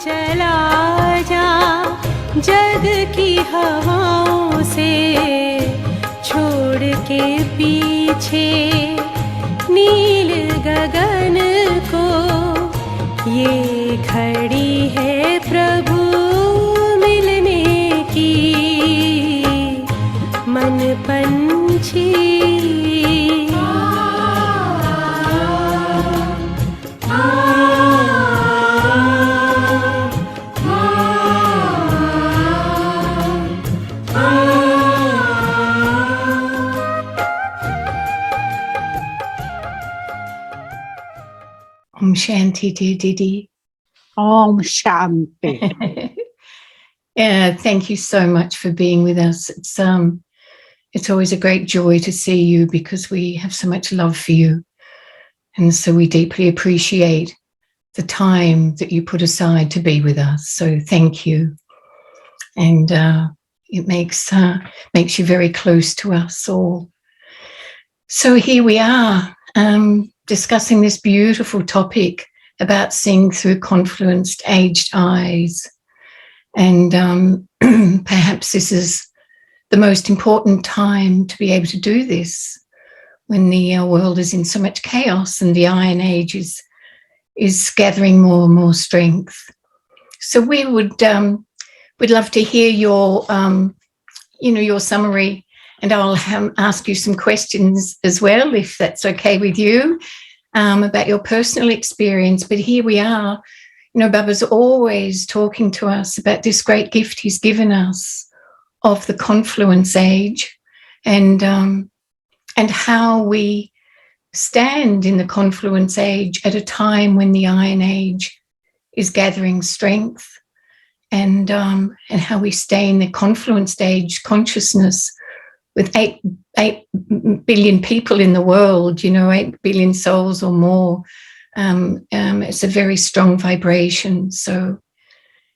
चला जा जग की हवाओं से, छोड़ के पीछे नील गगन को। ये घड़ी है प्रभु मिलने की, मन पंछी Om Shanti, dear Didi. Om Shanti. Yeah, thank you so much for being with us. It's always a great joy to see you because we have so much love for you. And so we deeply appreciate the time that you put aside to be with us. So thank you. And it makes you very close to us all. So here we are, discussing this beautiful topic about seeing through confluence-aged eyes. And perhaps this is the most important time to be able to do this, when the world is in so much chaos and the Iron Age is gathering more and more strength. So we would love to hear your your summary, and I'll ask you some questions as well, if that's okay with you, about your personal experience. But here we are. Baba's always talking to us about this great gift he's given us of the confluence age, and how we stand in the confluence age at a time when the Iron Age is gathering strength, and how we stay in the confluence age consciousness with 8 billion people in the world, 8 billion souls or more. It's a very strong vibration. So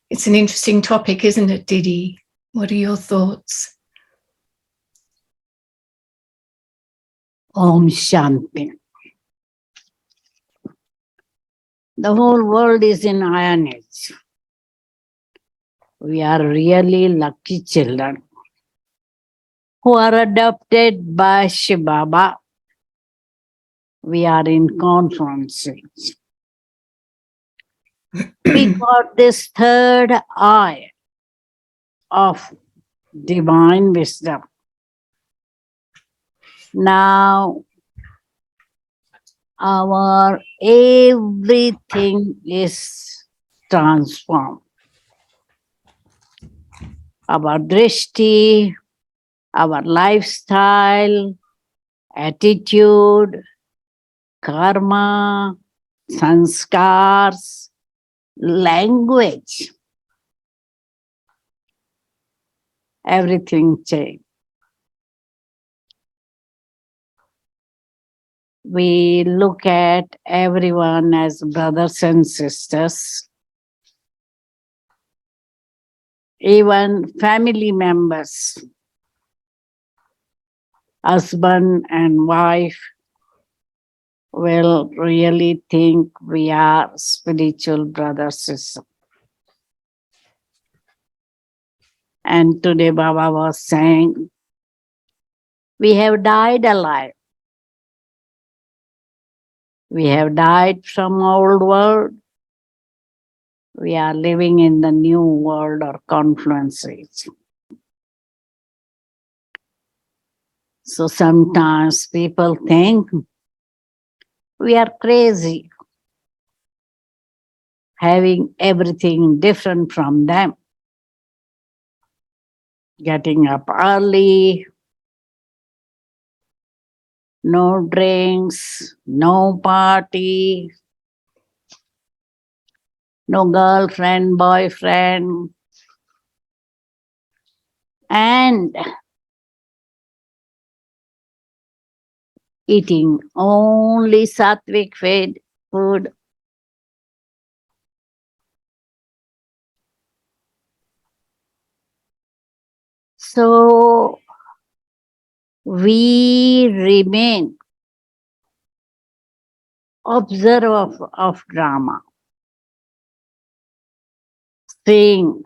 it's an interesting topic, isn't it, Didi? What are your thoughts? Om Shanti. The whole world is in Iron Age. We are really lucky children who are adopted by Shiv Baba. We are in confluence age. We got this third eye of divine wisdom. Now, our everything is transformed. Our drishti, our lifestyle, attitude, karma, sanskars, language, everything changed. We look at everyone as brothers and sisters, even family members, husband and wife will really think we are spiritual brothers, sisters. And today Baba was saying, we have died alive. We have died from old world. We are living in the new world or confluence age. So sometimes people think we are crazy, having everything different from them. Getting up early, no drinks, no party, no girlfriend, boyfriend, and eating only sattvic food. So we remain observer of drama. seeing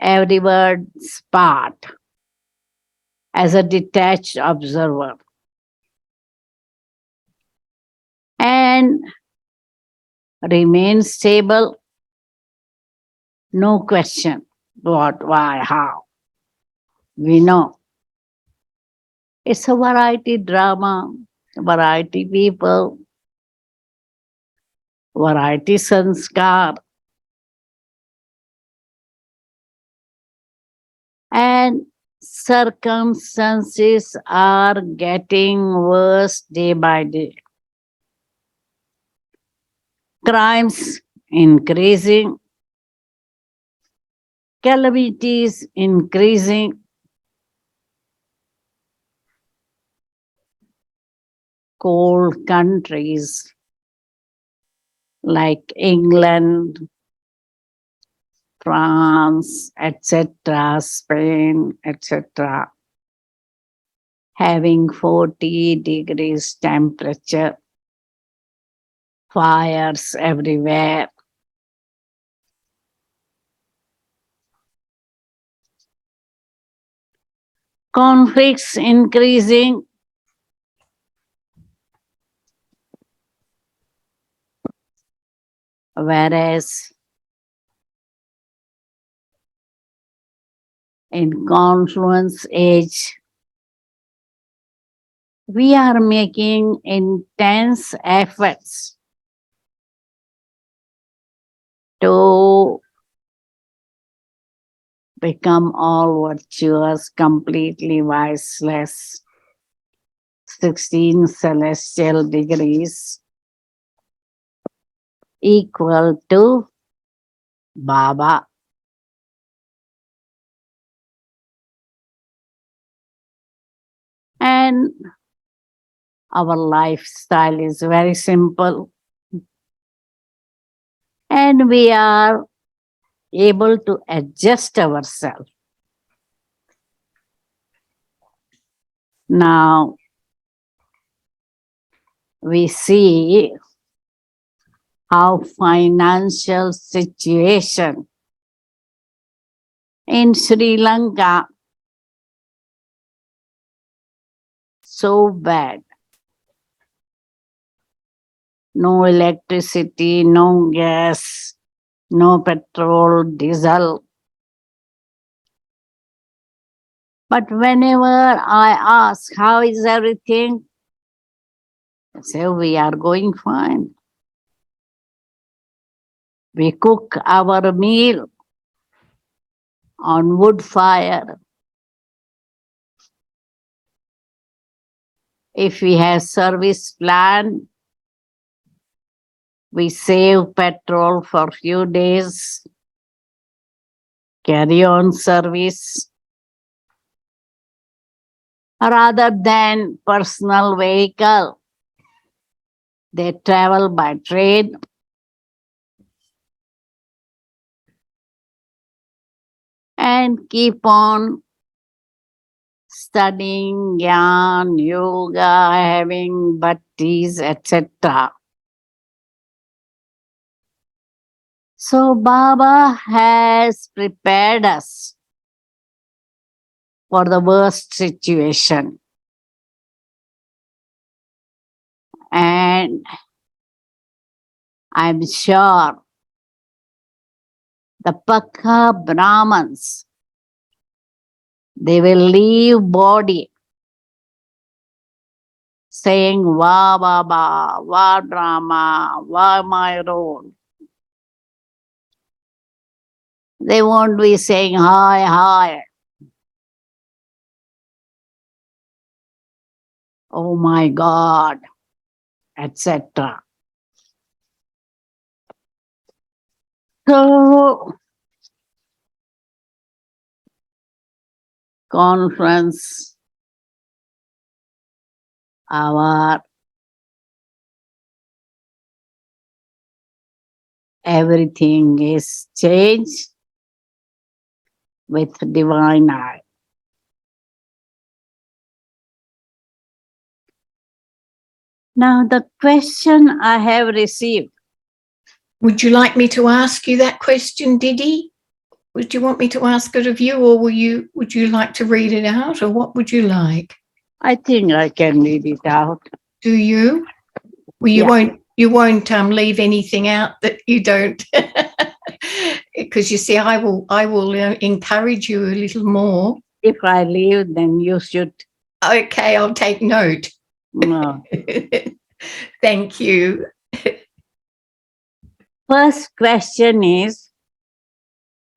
every word's part as a detached observer, and remain stable, no question what, why, how. We know it's a variety drama, variety people, variety sanskar, and circumstances are getting worse day by day. Crimes increasing, calamities increasing, cold countries like England, France, etc., Spain, etc., having 40 degrees temperature, fires everywhere. Conflicts increasing, whereas in confluence age, we are making intense efforts to become all virtuous, completely viceless, 16 celestial degrees equal to Baba. And our lifestyle is very simple. And we are able to adjust ourselves. Now, we see how financial situation in Sri Lanka so bad. No electricity, no gas, no petrol, diesel. But whenever I ask, how is everything? They say, we are going fine. We cook our meal on wood fire. If we have service plan, we save petrol for few days, carry on service, rather than personal vehicle. They travel by train. And keep on studying Gyan, yoga, having bhattis, etc. So Baba has prepared us for the worst situation. And I'm sure the Pakha Brahmins, they will leave body saying, Va Baba, Va drama, Va my role. They won't be saying, hi, hi. Oh my God, etc. So, conference, our everything is changed with divine eye. Now, the question I have received Would you like me to ask you that question, Didi? Would you want me to ask it of you, or would you like to read it out, or what would you like? I think I can read it out. Do you? Well, you won't leave anything out that you don't, because you see, I will encourage you a little more. If I leave, then you should. Okay, I'll take note. No. Thank you. First question is,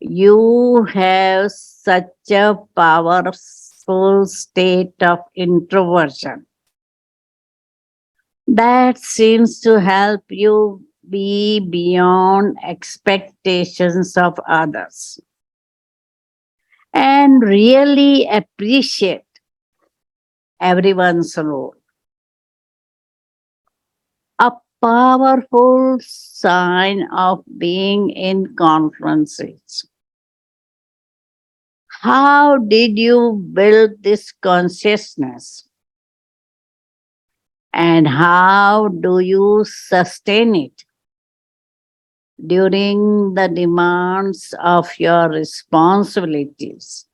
you have such a powerful state of introversion that seems to help you be beyond expectations of others and really appreciate everyone's role. A powerful sign of being in conferences. How did you build this consciousness? And how do you sustain it during the demands of your responsibilities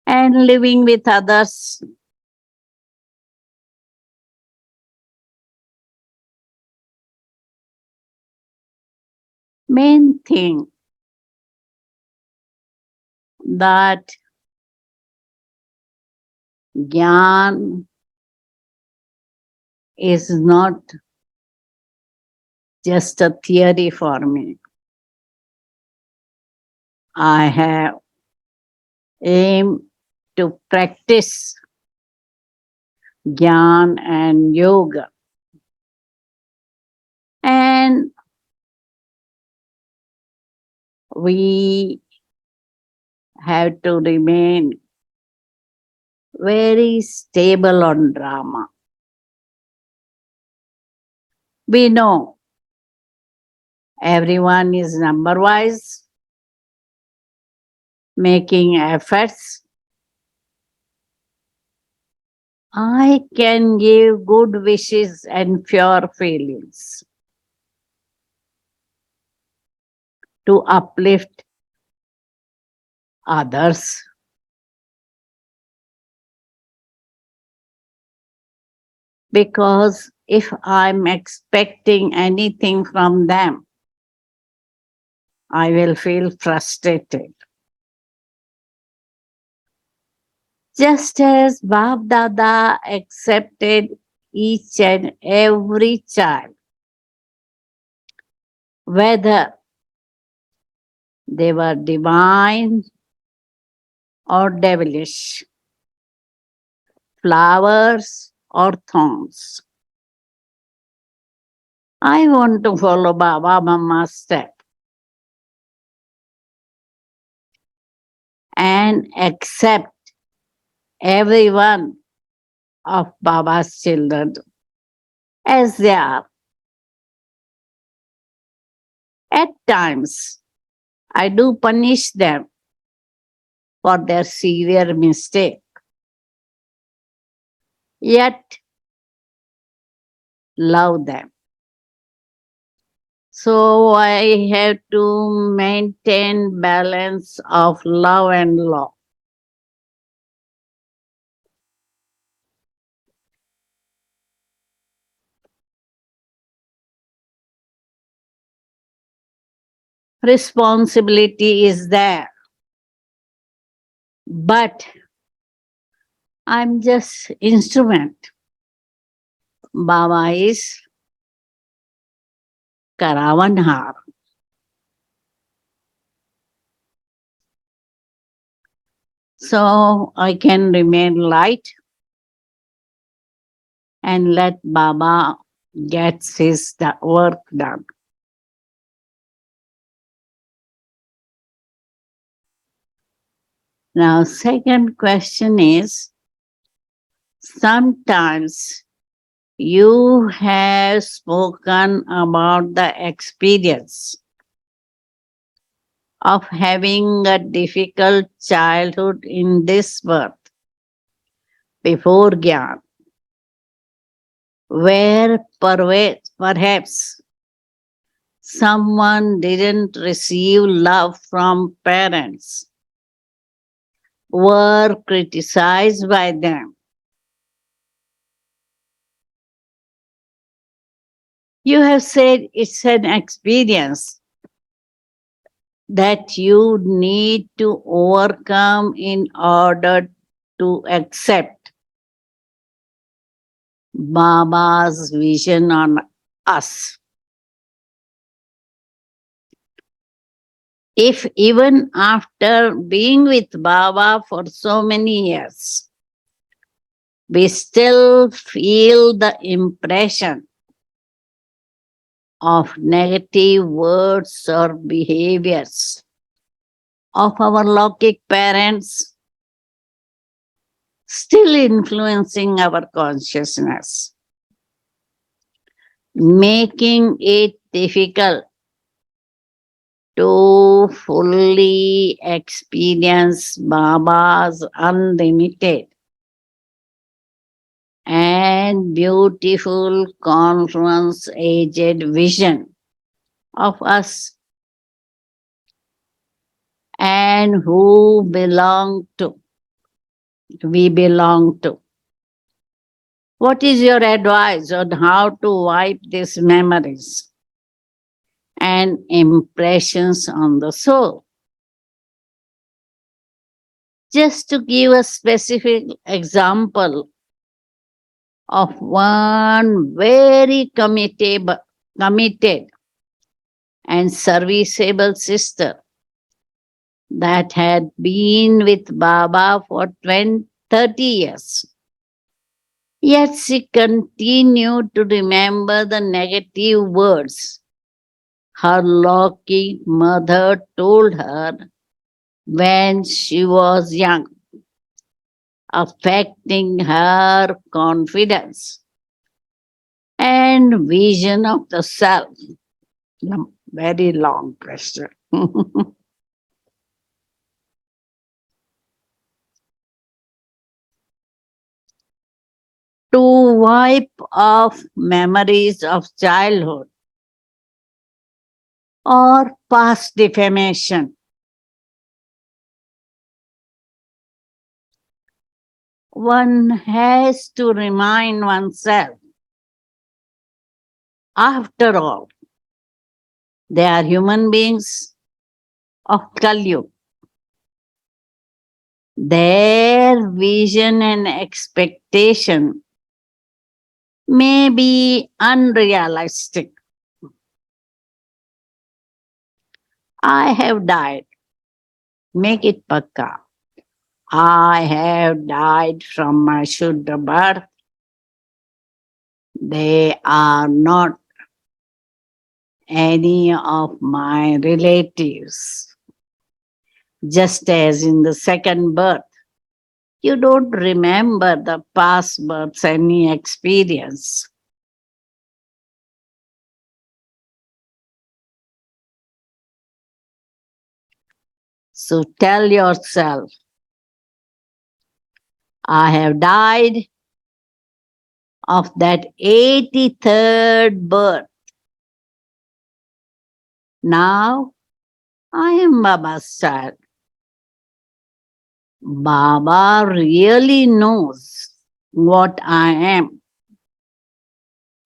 and living with others? Main thing that Gyan is not just a theory for me. I have aimed to practice Gyan and yoga. And we have to remain very stable on drama. We know everyone is number wise, making efforts. I can give good wishes and pure feelings to uplift others. Because if I'm expecting anything from them, I will feel frustrated. Just as Bab Dada accepted each and every child, whether they were divine or devilish, flowers or thorns. I want to follow Baba Mama's step and accept every one of Baba's children as they are. At times, I do punish them for their severe mistake. Yet, love them. So I have to maintain balance of love and law. Responsibility is there, but I'm just instrument. Baba is Karavanhar. So I can remain light and let Baba gets his work done. Now, second question is, sometimes you have spoken about the experience of having a difficult childhood in this birth before Gyan, where perhaps someone didn't receive love from parents, were criticized by them. You have said it's an experience that you need to overcome in order to accept Baba's vision on us. If even after being with Baba for so many years, we still feel the impression of negative words or behaviors of our Lokik parents, still influencing our consciousness, making it difficult to fully experience Baba's unlimited and beautiful confluence-aged vision of us and we belong to. What is your advice on how to wipe these memories and impressions on the soul? Just to give a specific example of one very committed and serviceable sister that had been with Baba for 30 years. Yet she continued to remember the negative words her lucky mother told her when she was young, affecting her confidence and vision of the self. Very long question. To wipe off memories of childhood or past defamation, one has to remind oneself, after all, they are human beings of Kalyu. Their vision and expectation may be unrealistic. I have died. Make it pakka. I have died from my Shuddha birth. They are not any of my relatives. Just as in the second birth, you don't remember the past birth's any experience. So tell yourself, I have died of that 83rd birth. Now I am Baba's child. Baba really knows what I am.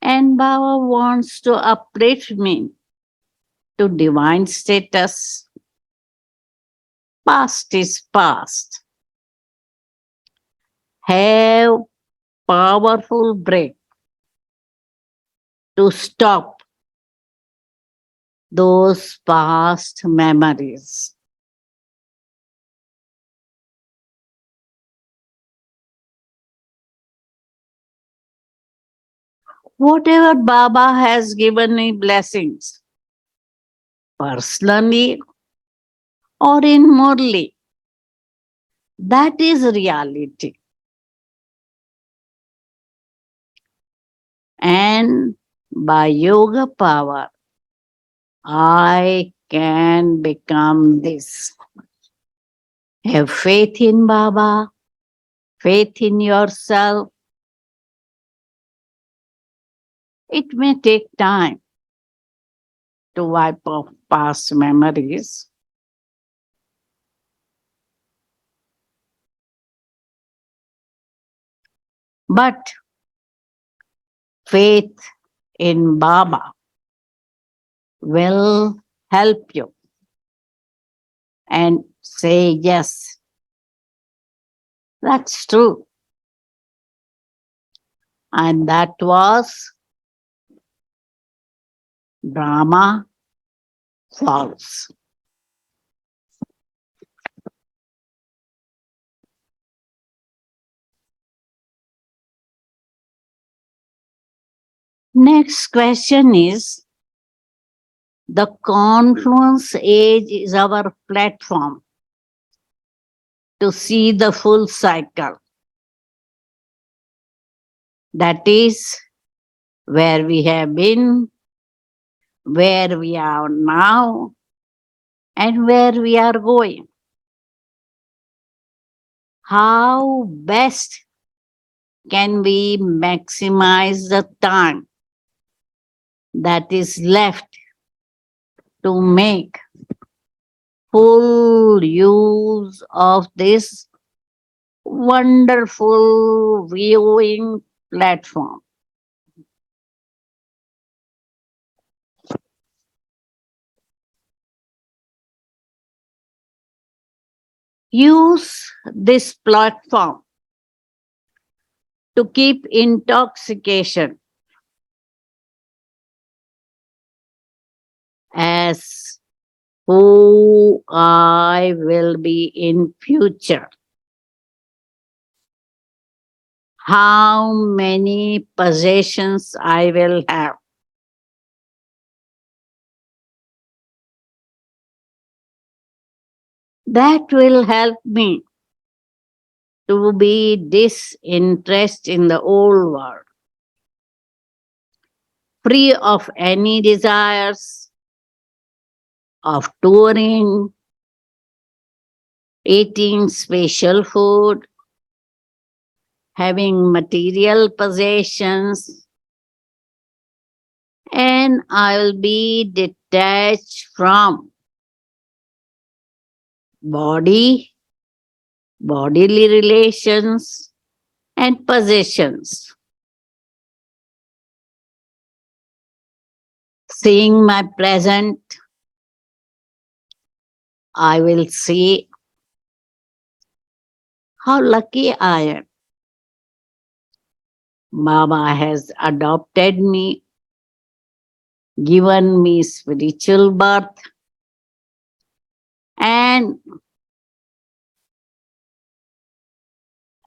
And Baba wants to uplift me to divine status. Past is past. Have powerful breath to stop those past memories. Whatever Baba has given me blessings, personally or in Murli, that is reality. And by yoga power, I can become this. Have faith in Baba, faith in yourself. It may take time, to wipe off past memories. But faith in Baba will help you and say, yes, that's true. And that was drama false. Next question is, the Confluence-Aged is our platform to see the full cycle. That is where we have been, where we are now, and where we are going. How best can we maximize the time that is left to make full use of this wonderful viewing platform? Use this platform to keep intoxication as who I will be in future. How many possessions I will have. That will help me to be disinterested in the old world, free of any desires of touring, eating special food, having material possessions, and I'll be detached from body, bodily relations, and possessions. Seeing my present, I will see how lucky I am. Baba has adopted me, given me spiritual birth, and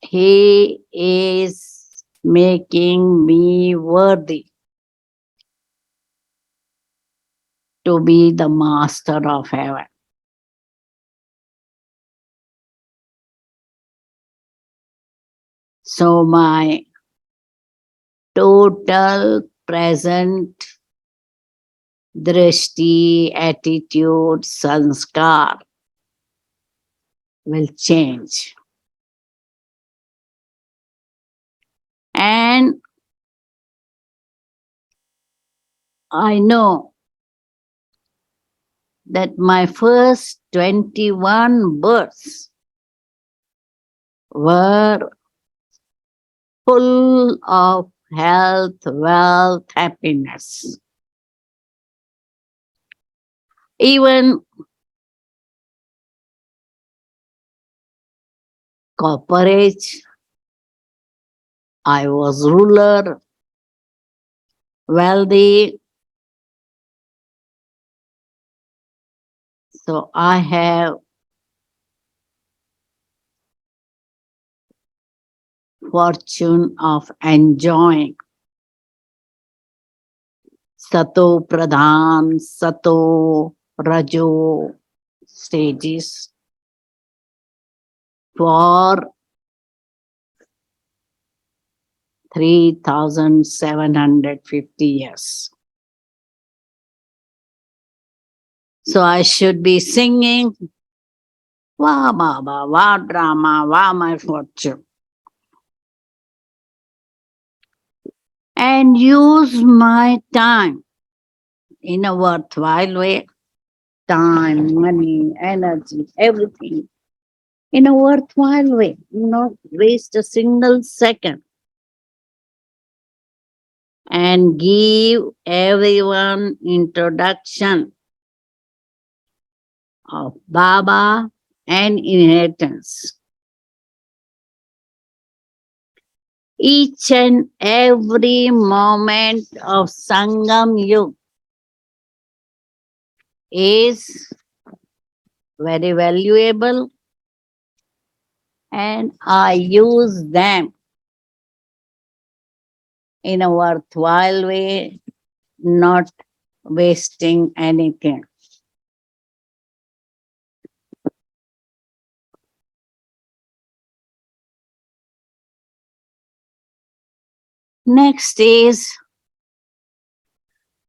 He is making me worthy to be the master of heaven. So my total present drishti, attitude, sanskar will change. And I know that my first 21 births were full of health, wealth, happiness. Even copper age, I was ruler, wealthy. So I have fortune of enjoying Sato Pradhan, Sato Rajo stages for 3,750 years. So I should be singing, Wah Baba, Wah drama, Wah my fortune. And use my time in a worthwhile way. Time, money, energy, everything in a worthwhile way. Not waste a single second and give everyone introduction of Baba and inheritance. Each and every moment of Sangam Yug is very valuable, and I use them in a worthwhile way, not wasting anything. Next is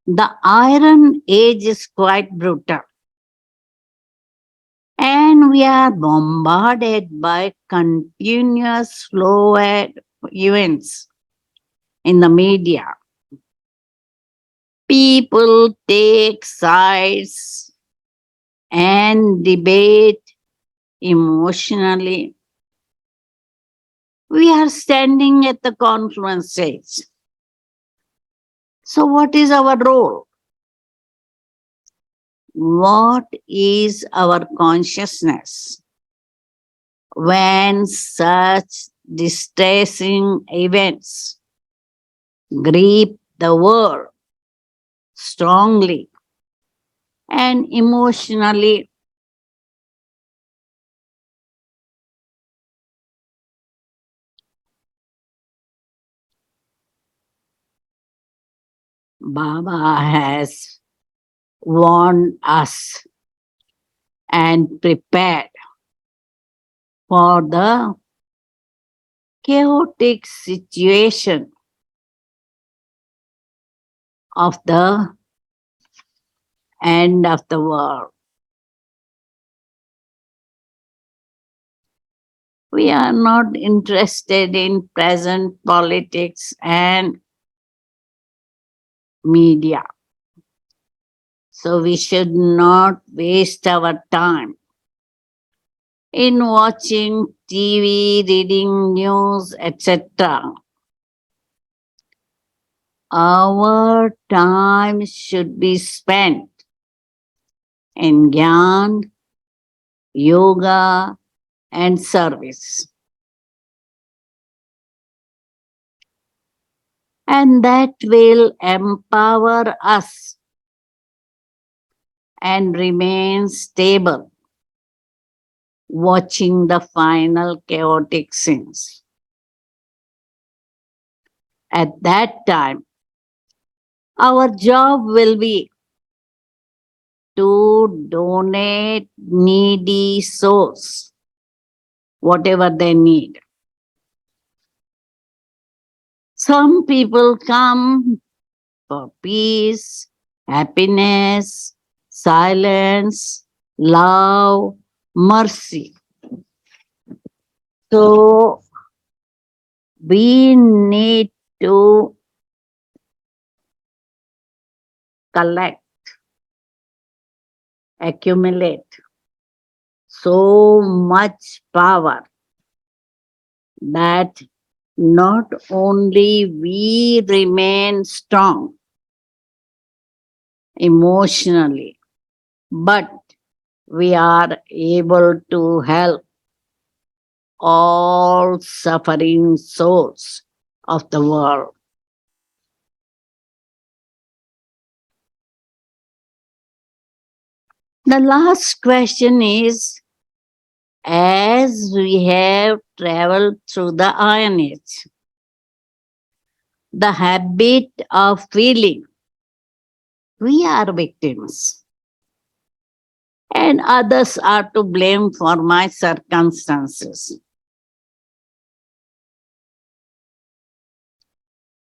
the Iron Age is quite brutal, and we are bombarded by continuous slow events in the media. People take sides and debate emotionally. We are standing at the confluence stage. So, what is our role? What is our consciousness when such distressing events grip the world strongly and emotionally? Baba has warned us and prepared for the chaotic situation of the end of the world. We are not interested in present politics and media. So we should not waste our time in watching TV, reading news, etc. Our time should be spent in Gyan, yoga, and service. And that will empower us and remain stable, watching the final chaotic scenes. At that time, our job will be to donate needy souls, whatever they need. Some people come for peace, happiness, silence, love, mercy. So we need to collect, accumulate so much power that not only we remain strong emotionally, but we are able to help all suffering souls of the world. The last question is, as we have traveled through the Iron Age, the habit of feeling we are victims and others are to blame for my circumstances.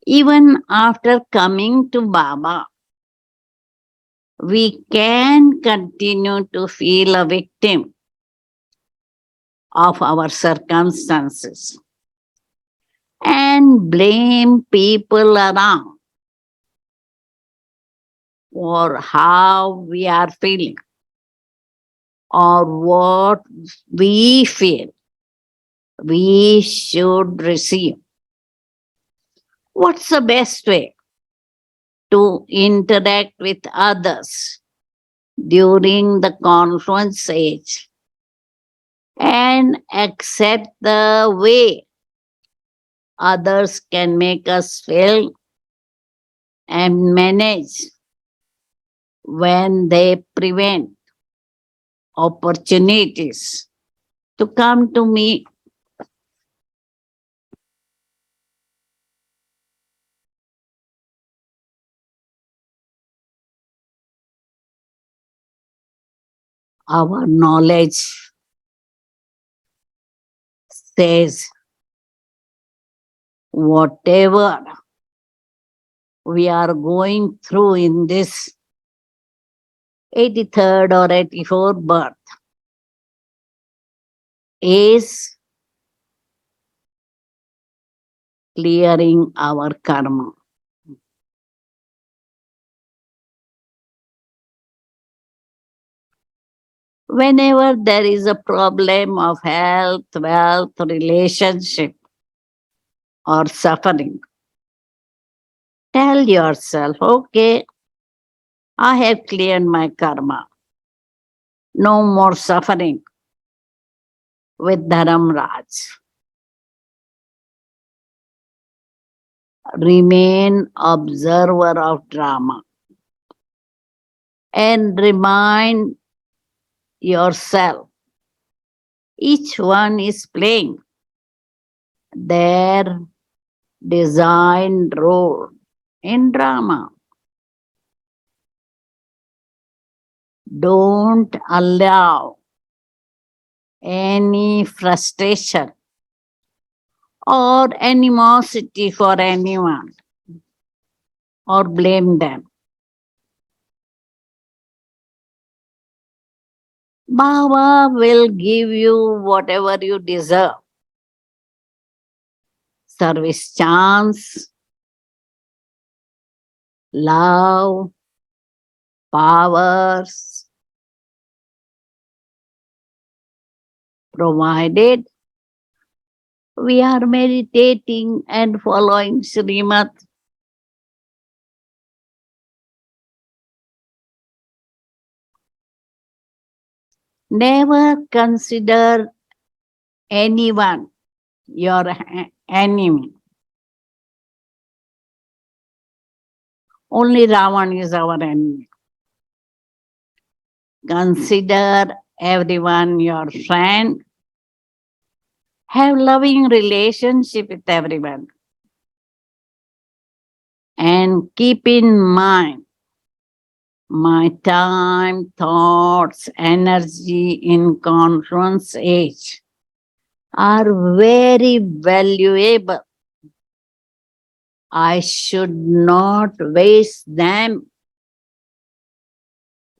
Even after coming to Baba, we can continue to feel a victim of our circumstances and blame people around. or how we are feeling or what we feel we should receive. What's the best way to interact with others during the confluence age and accept the way others can make us feel and manage when they prevent opportunities to come to me. Our knowledge says whatever we are going through in this 83rd or 84th birth is clearing our karma. Whenever there is a problem of health, wealth, relationship, or suffering, tell yourself, okay, I have cleared my karma. No more suffering with Dharamraj. Remain observer of drama and remind yourself each one is playing their designed role in drama. Don't allow any frustration or animosity for anyone or blame them. Baba will give you whatever you deserve. Service chance, love, powers, provided we are meditating and following Srimad. Never consider anyone your enemy. Only Ravan is our enemy. Consider everyone your friend. Have loving relationship with everyone. And keep in mind, my time, thoughts, energy in confluence age are very valuable. I should not waste them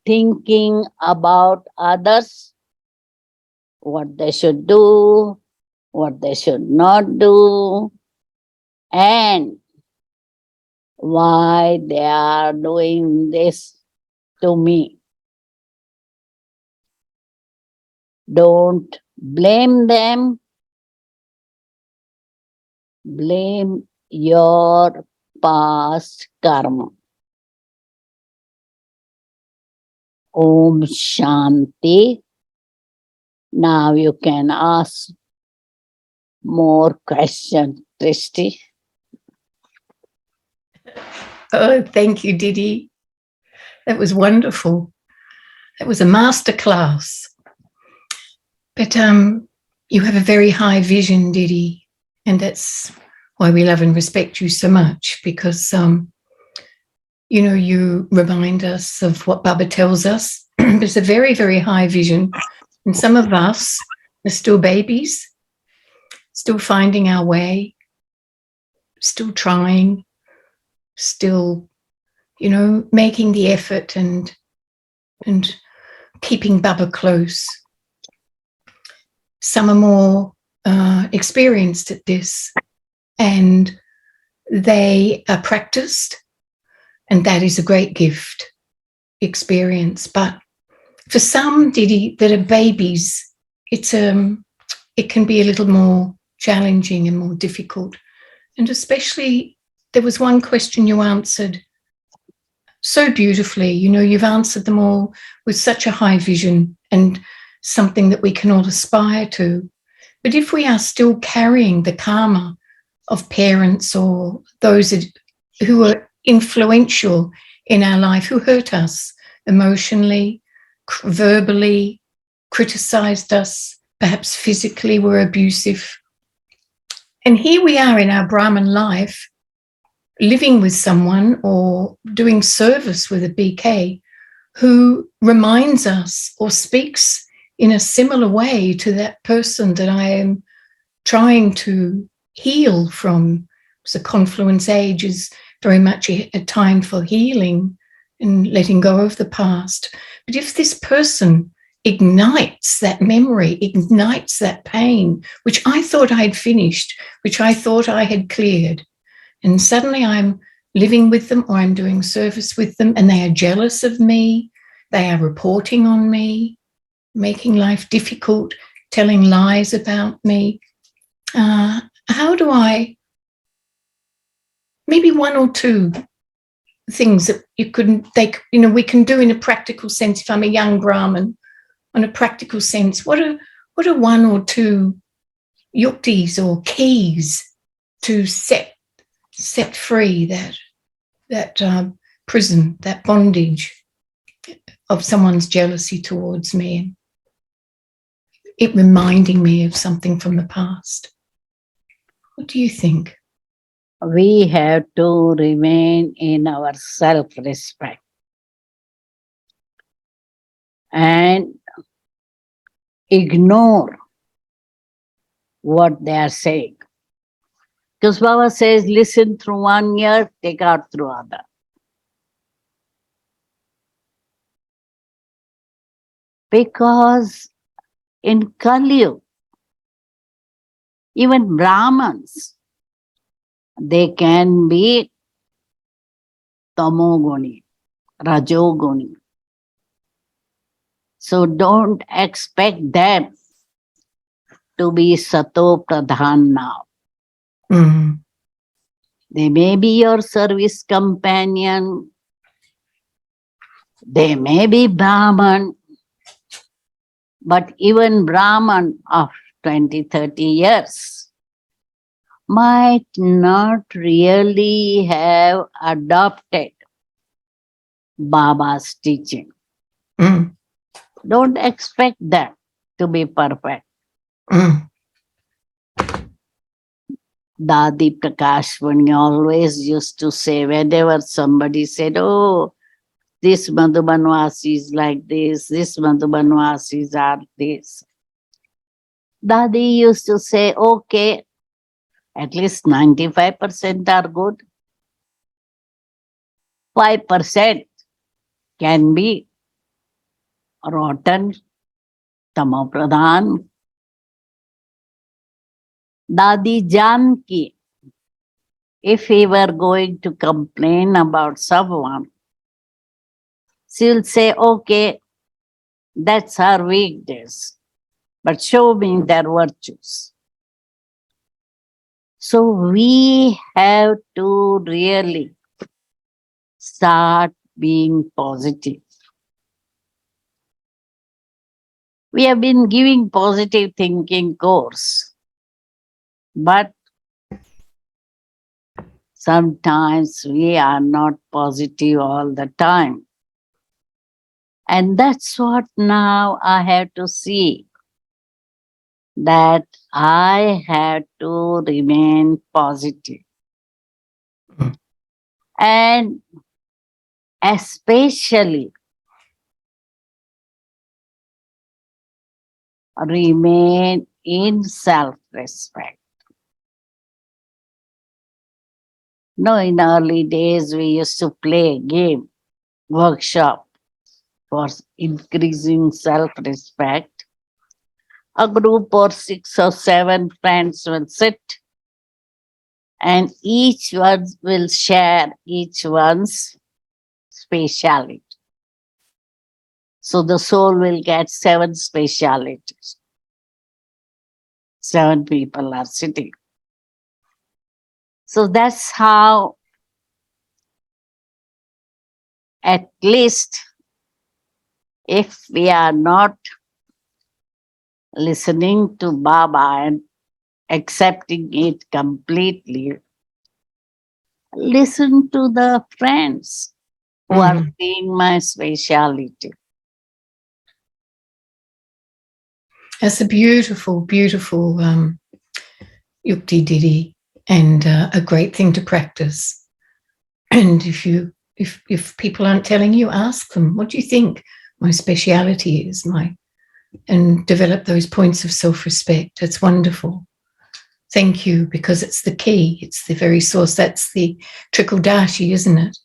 thinking about others, what they should do, what they should not do, and why they are doing this to me. Don't blame them. Blame your past karma. Om Shanti. Now you can ask more questions, Christy. Oh, thank you, Didi. That was wonderful. That was a master class. But you have a very high vision, Didi, and that's why we love and respect you so much, because you know, you remind us of what Baba tells us. There's a very, very high vision, and some of us are still babies, still finding our way, still trying, still, you know, making the effort and keeping Baba close. Some are more experienced at this, and they are practiced, and that is a great gift. experience. But for some, Didi, that are babies, it can be a little more challenging and more difficult. And especially, there was one question you answered so beautifully. You know, you've answered them all with such a high vision and something that we can all aspire to. But if we are still carrying the karma of parents or those who are influential in our life, who hurt us emotionally, verbally, criticized us, perhaps physically were abusive. And here we are in our Brahman life, living with someone or doing service with a BK who reminds us or speaks in a similar way to that person that I am trying to heal from. So Confluence-Aged is very much a time for healing and letting go of the past. But if this person ignites that memory, ignites that pain, which I thought I'd finished, which I thought I had cleared, and suddenly I'm living with them or I'm doing service with them and they are jealous of me, they are reporting on me, making life difficult, telling lies about me. How do I, maybe one or two things that we can do in a practical sense. If I'm a young Brahmin, on a practical sense, what are one or two yuktis or keys to set free that prison, that bondage of someone's jealousy towards me, it reminding me of something from the past? What do you think? We have to remain in our self-respect and ignore what they are saying. Because Baba says, listen through one ear, take out through other. Because in Kali, even Brahmins, they can be tamoguni, rajoguni. So don't expect them to be sato pradhan now. Mm. They may be your service companion, they may be Brahman, but even Brahman of 20, 30 years might not really have adopted Baba's teaching. Mm. Don't expect them to be perfect. Mm. Dadi Prakashvani always used to say, whenever somebody said, oh, this Madhubanwasi is like this Madhubanwasis are this. Dadi used to say, okay, at least 95% are good. 5% can be rotten, tamopradhan. Dadi Janki, if he were going to complain about someone, she will say, okay, that's her weakness, but show me their virtues. So we have to really start being positive. We have been giving positive thinking course, but sometimes we are not positive all the time. And that's what now I have to see, that I have to remain positive. Mm. And especially remain in self-respect. No, in early days we used to play a game, workshop for increasing self-respect. A group or 6 or 7 friends will sit and each one will share each one's speciality. So the soul will get 7 specialities. 7 people are sitting. So that's how, at least, if we are not listening to Baba and accepting it completely, listen to the friends who are Mhm. seeing my speciality. That's a beautiful, beautiful yukti Didi, and a great thing to practice. And if people aren't telling you, ask them, what do you think my speciality is? And develop those points of self-respect. It's wonderful. Thank you, because it's the key. It's the very source. That's the trickle-dashi, isn't it?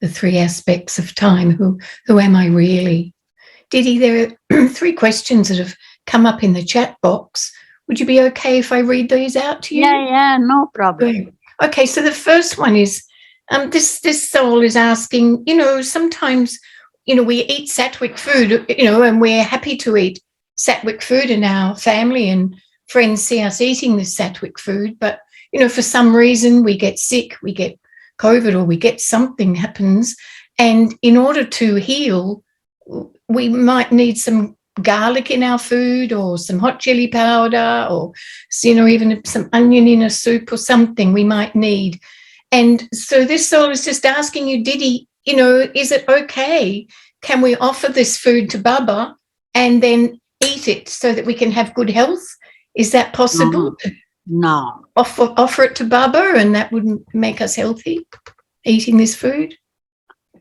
The 3 aspects of time. Who am I really? Didi, there are 3 questions that have come up in the chat box. Would you be okay if I read these out to you? Yeah, no problem. Great. Okay, so the first one is, this soul is asking, sometimes, we eat sattvic food, and we're happy to eat sattvic food, and our family and friends see us eating this sattvic food, but, for some reason we get sick, we get COVID, or we get something happens, and in order to heal, we might need some garlic in our food, or some hot chili powder, or even some onion in a soup or something we might need. And so this soul is just asking you, Didi, is it okay? Can we offer this food to Baba and then eat it so that we can have good health? Is that possible? No. Offer it to Baba, and that wouldn't make us healthy, eating this food?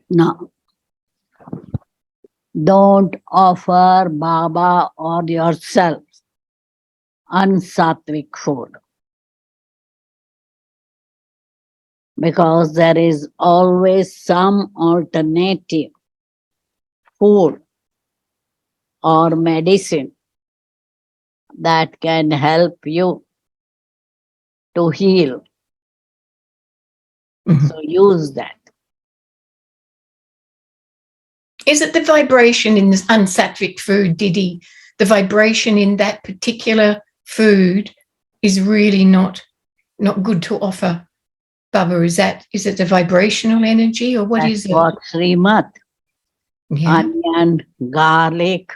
No. Don't offer Baba or yourself unsattvic food, because there is always some alternative food or medicine that can help you to heal. Mhm. So use that. Is it the vibration in this unsattvic food, Didi? The vibration in that particular food is really not good to offer Baba. Is it the vibrational energy, or what is That's it? what Srimad. Yeah. Onion, garlic,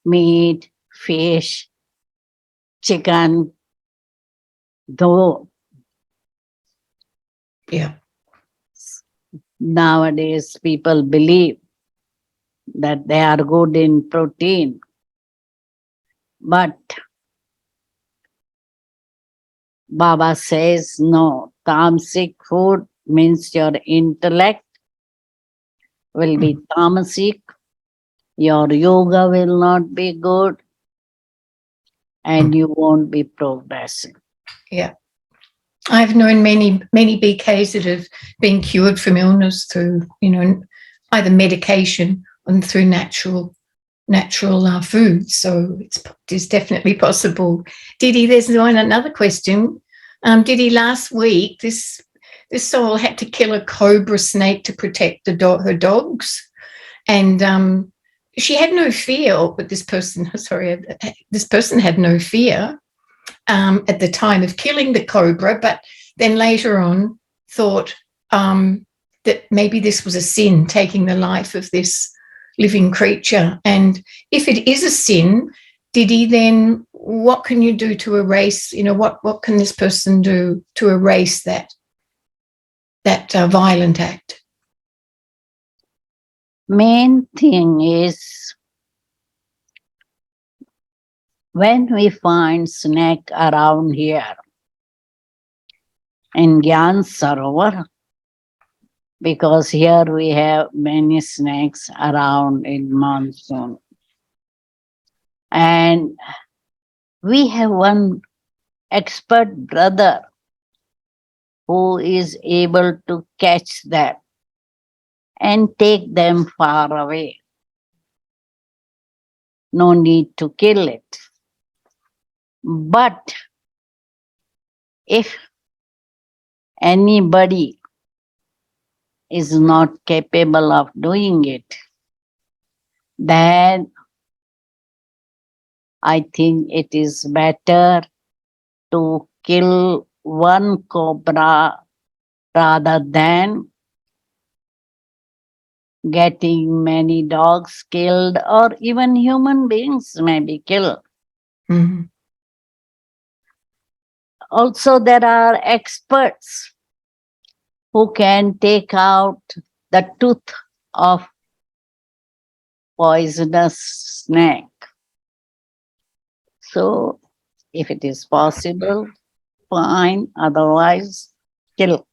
meat, fish, chicken, though Yeah. nowadays people believe that they are good in protein. But Baba says no, tamasic food means your intellect will be tamasic, your yoga will not be good, and you won't be progressing. Yeah. I've known many BKs that have been cured from illness through, either medication and through natural food. So it's definitely possible. Didi, there's another question. Didi, last week this soul had to kill a cobra snake to protect her dogs, and she had no fear. But this person had no fear at the time of killing the cobra, but then later on thought that maybe this was a sin, taking the life of this living creature. And if it is a sin, Didi, then what can you do to erase, what can this person do to erase that violent act? Main thing is, when we find snake around here in Gyan Sarovar, because here we have many snakes around in monsoon, and we have one expert brother who is able to catch them and take them far away. No need to kill it. But if anybody is not capable of doing it, then I think it is better to kill one cobra rather than getting many dogs killed, or even human beings may be killed. Mhm. Also, there are experts who can take out the tooth of poisonous snake. So, if it is possible, fine. Otherwise, kill.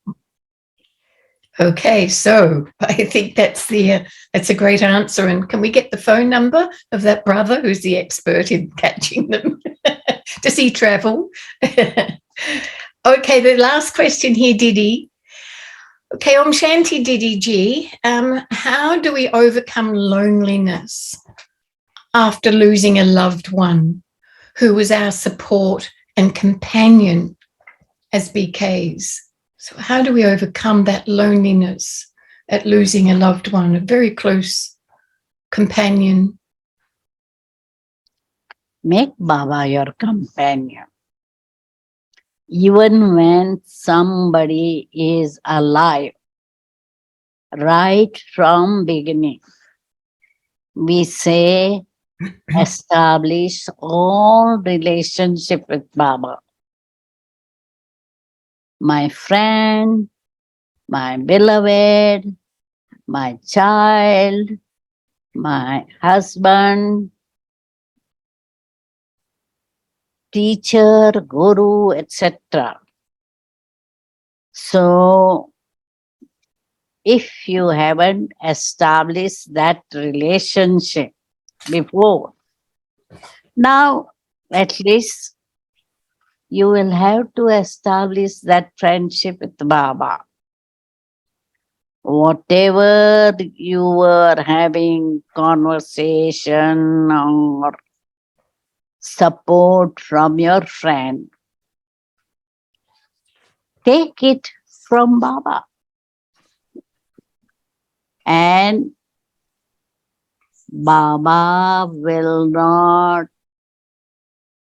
Okay, so I think that's a great answer. And can we get the phone number of that brother who's the expert in catching them? Does he travel? Okay, the last question here, Didi. Okay, Om Shanti Didi Ji. How do we overcome loneliness after losing a loved one who was our support and companion as BKs? So how do we overcome that loneliness at losing a loved one, a very close companion? Make Baba your companion. Even when somebody is alive, right from beginning, we say establish all relationship with Baba. My friend, my beloved, my child, my husband, teacher, guru, etc. So, if you haven't established that relationship before, now at least you will have to establish that friendship with Baba. Whatever you were having conversation or support from your friend, take it from Baba. And Baba will not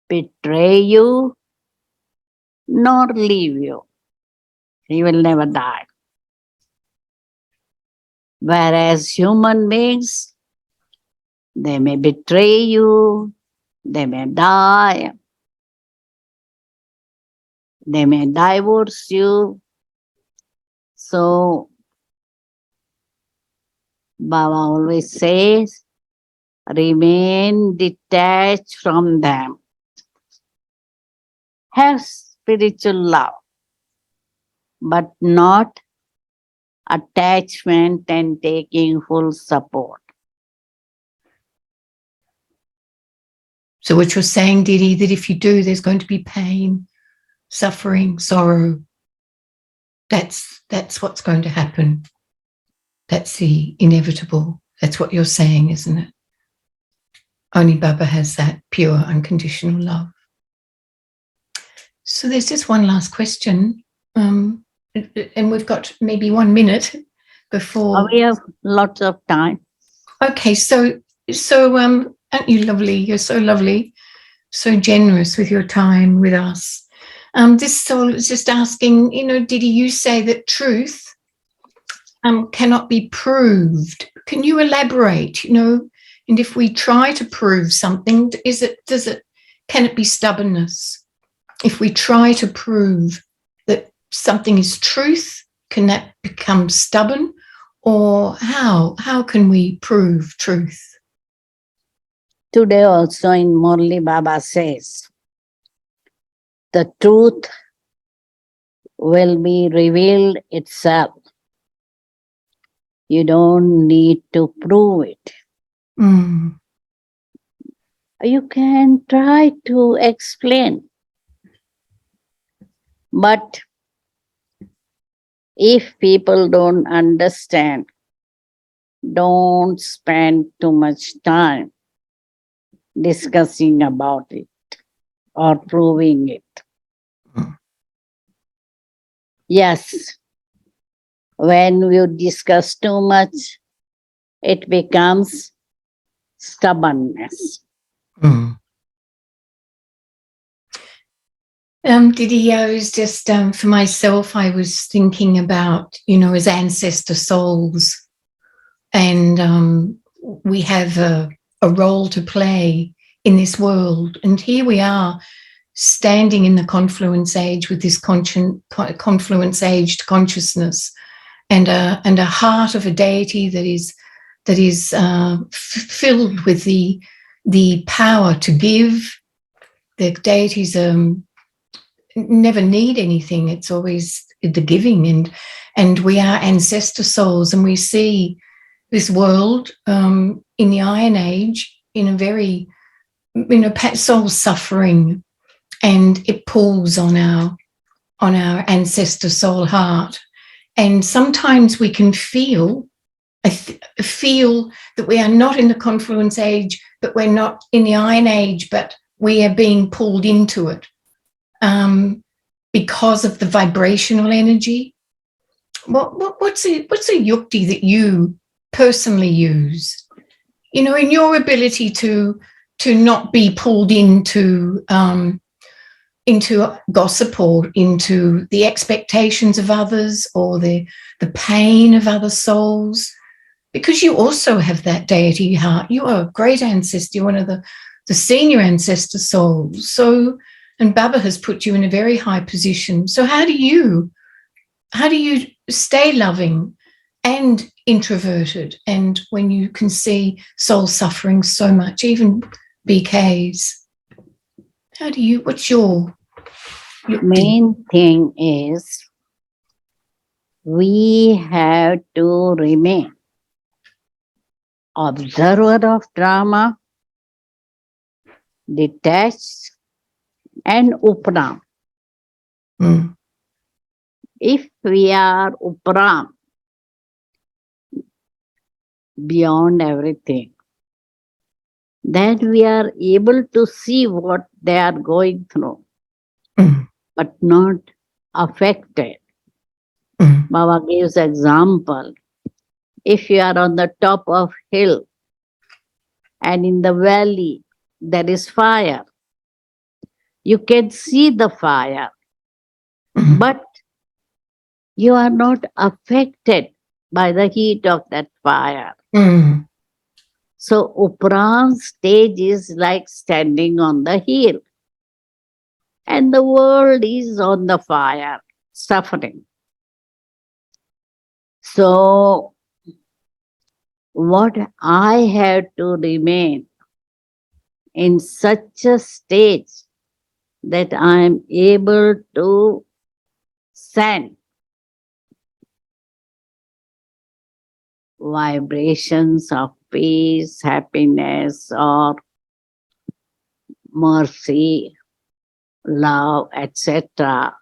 betray you nor leave you. He will never die. Whereas human beings, they may betray you, they may die, they may divorce you. So Baba always says, remain detached from them. Have spiritual love, but not attachment and taking full support. So what you're saying, Didi, that if you do, there's going to be pain, suffering, sorrow. That's what's going to happen. That's the inevitable. That's what you're saying, isn't it? Only Baba has that pure, unconditional love. So there's just one last question. And we've got maybe 1 minute before. We have lots of time. Okay, so aren't you lovely? You're so lovely, so generous with your time with us. This soul is just asking, Didi, you say that truth cannot be proved. Can you elaborate? And if we try to prove something, can it be stubbornness? If we try to prove that something is truth, can that become stubborn? Or how can we prove truth? Today also in Murli Baba says, the truth will be revealed itself. You don't need to prove it. Mm. You can try to explain. But if people don't understand, don't spend too much time discussing about it or proving it. Mm. Yes, when you discuss too much, it becomes stubbornness. Mm. Didi, I was just, for myself, I was thinking about, as ancestor souls, and we have a role to play in this world. And here we are standing in the confluence age with this confluence-aged consciousness and a heart of a deity that is filled with the power to give. The deities never need anything. It's always the giving, and we are ancestor souls, and we see this world in the Iron Age in a very, soul suffering, and it pulls on our ancestor soul heart. And sometimes we can feel that we are not in the confluence age, but we're not in the Iron Age, but we are being pulled into it because of the vibrational energy. What's a yukti that you personally use? In your ability to not be pulled into gossip or into the expectations of others or the pain of other souls, because you also have that deity heart. You are a great ancestor. You're one of the senior ancestor souls. So, and Baba has put you in a very high position. So how do you stay loving and introverted, and when you can see soul suffering so much, even BKs? What's your Main thing is we have to remain observer of drama, detached, and upram. Mm. If we are upram, beyond everything, then we are able to see what they are going through, but not affected. Baba gives example. If you are on the top of hill and in the valley there is fire, you can see the fire, but you are not affected by the heat of that fire. So Upram stage is like standing on the hill, and the world is on the fire, suffering. So what I have to remain in such a stage that I am able to send vibrations of peace, happiness, or mercy, love, etc.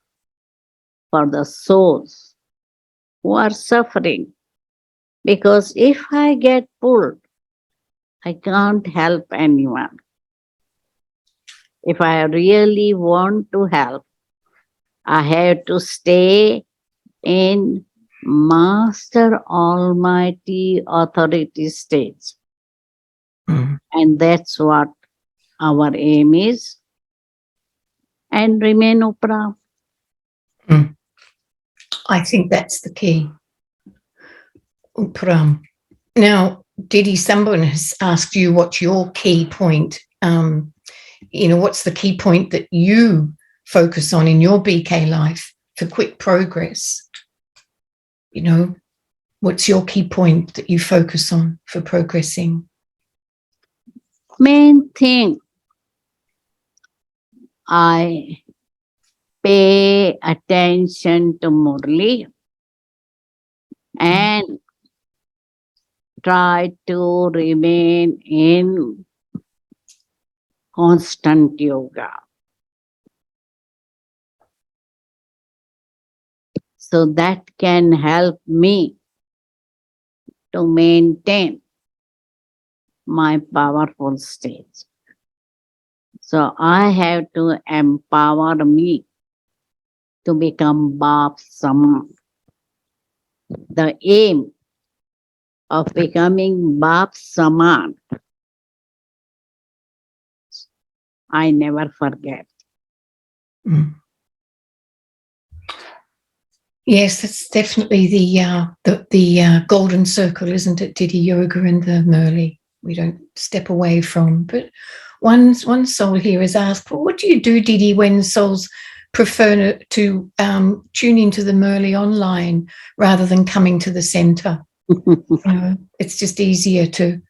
for the souls who are suffering. Because if I get pulled, I can't help anyone. If I really want to help, I have to stay in Master Almighty Authority stage. And that's what our aim is. And remain upram. I think that's the key. Upram. Now, Didi, someone has asked you what's your key point. What's the key point that you focus on in your BK life for quick progress? What's your key point that you focus on for progressing? Main thing, I pay attention to Murli and try to remain in constant yoga. So that can help me to maintain my powerful stage. So I have to empower me to become Bap Saman. The aim of becoming Bap Saman I never forget. Mm. Yes, it's definitely the golden circle, isn't it? Didi Yoga and the Murli. We don't step away from. But one soul here has asked, well, what do you do, Didi, when souls prefer to tune into the Murli online rather than coming to the centre? It's just easier to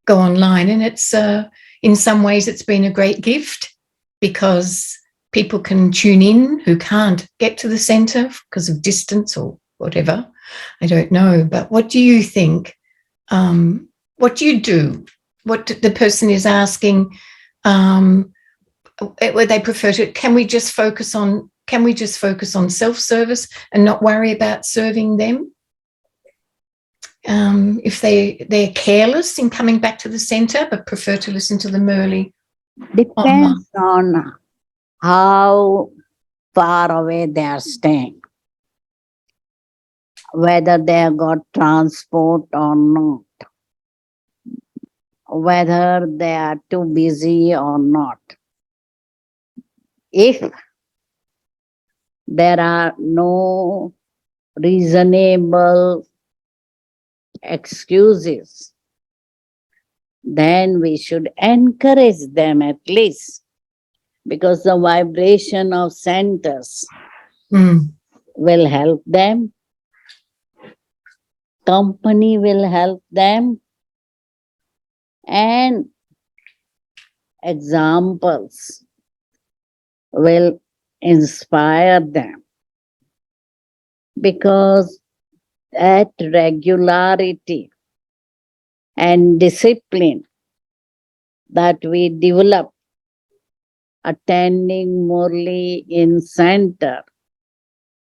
go online, and it's in some ways it's been a great gift because people can tune in who can't get to the centre because of distance or whatever. I don't know, but what do you think? What do you do? What the person is asking? Would they prefer to? Can we just focus on self-service and not worry about serving them? If they're careless in coming back to the centre but prefer to listen to the Murli online. Depends on how far away they are staying, whether they have got transport or not, whether they are too busy or not. If there are no reasonable excuses, then we should encourage them at least, because the vibration of centers will help them, company will help them, and examples will inspire them, because that regularity and discipline that we develop attending Murli in center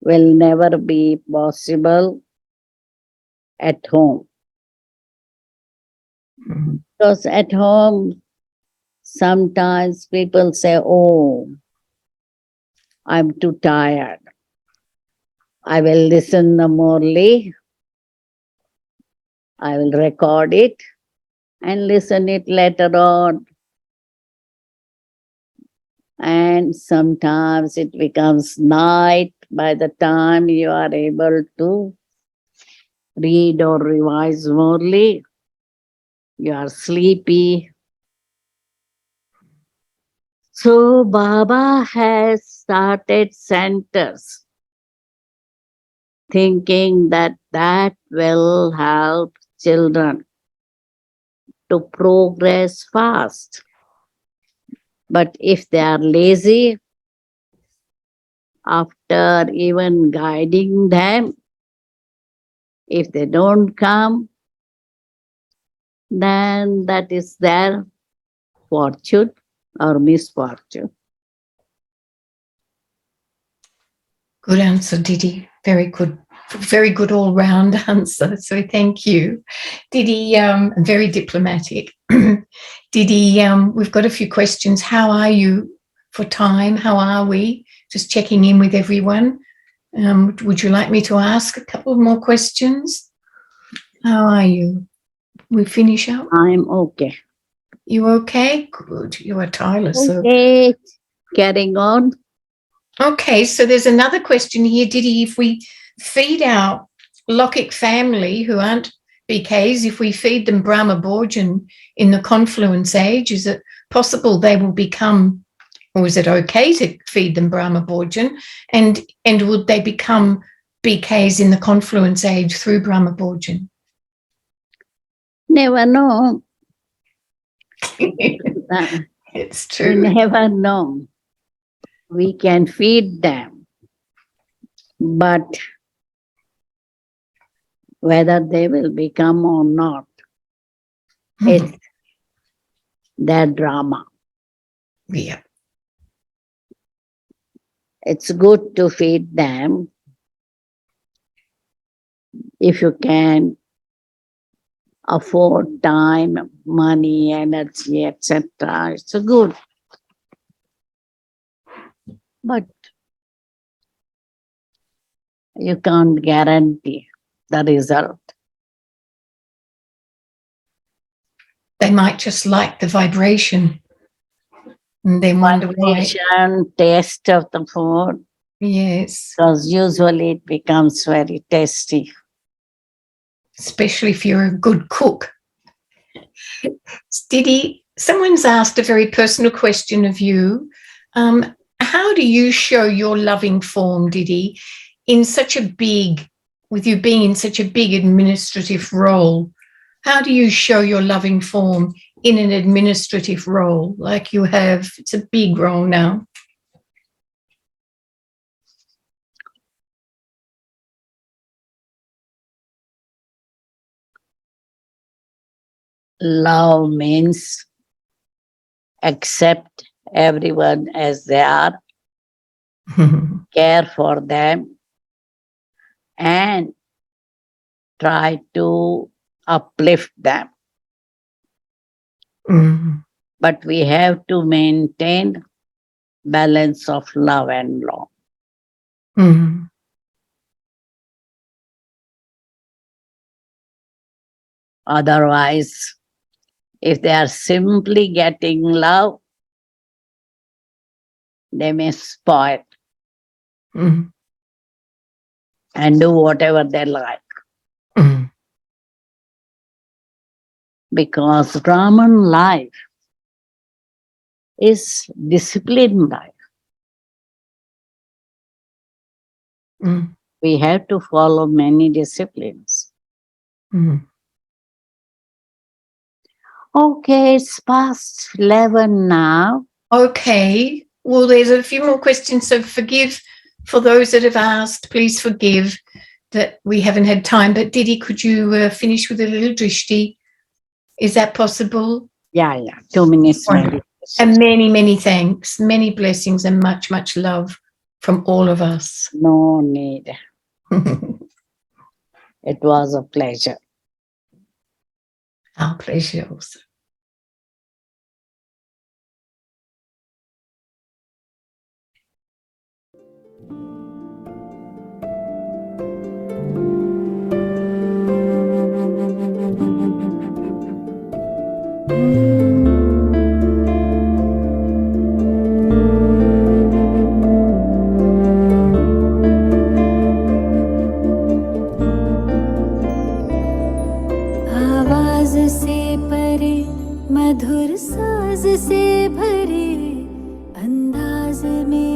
will never be possible at home. Because at home, sometimes people say, oh, I'm too tired. I will listen the Murli, I will record it and listen it later on. And sometimes it becomes night by the time you are able to read or revise Murli. You are sleepy. So Baba has started centers thinking that that will help children to progress fast. But if they are lazy, after even guiding them, if they don't come, then that is their fortune or misfortune. Good answer, Didi. Very good all-round answer. So thank you, Didi. Very diplomatic. Didi, we've got a few questions. How are you for time? How are we? Just checking in with everyone. Would you like me to ask a couple more questions? How are you? We finish up? I'm okay. You okay? Good. You are tireless. Okay, carrying on. Okay, so there's another question here, Didi. If we feed our Lokik family who aren't BKs, if we feed them Brahma Borjan in the confluence age, is it possible they will become, or is it okay to feed them Brahma Borjan? And would they become BKs in the confluence age through Brahma Borjan? Never know. It's true. We never know. We can feed them, but whether they will become or not, it's their drama. Yeah. It's good to feed them if you can afford time, money, energy, etc. It's good. But you can't guarantee the result. They might just like the vibration. and then wonder why. Condition, taste of the food, Yes, because usually it becomes very tasty. especially if you're a good cook. Didi, someone's asked a very personal question of you. How do you show your loving form, Didi, with you being in such a big administrative role? How do you show your loving form in an administrative role like you have? It's a big role now. Love means accept everyone as they are, care for them, and try to uplift them. Mm. But we have to maintain balance of love and law. Mm. Otherwise, if they are simply getting love, they may spoil Mm. and do whatever they like. Mm. Because Brahman life is disciplined life. Mm. We have to follow many disciplines. Mm. Okay, it's past 11 now. Okay. Well, there's a few more questions, so forgive for those that have asked. Please forgive that we haven't had time. But Didi, could you finish with a little drishti? Is that possible? Yeah. 2 minutes. Wonderful. And many, many thanks, many blessings, and much, much love from all of us. No need. It was a pleasure. Our pleasure also. आवाज से परे मधुर साज से भरे अंदाज में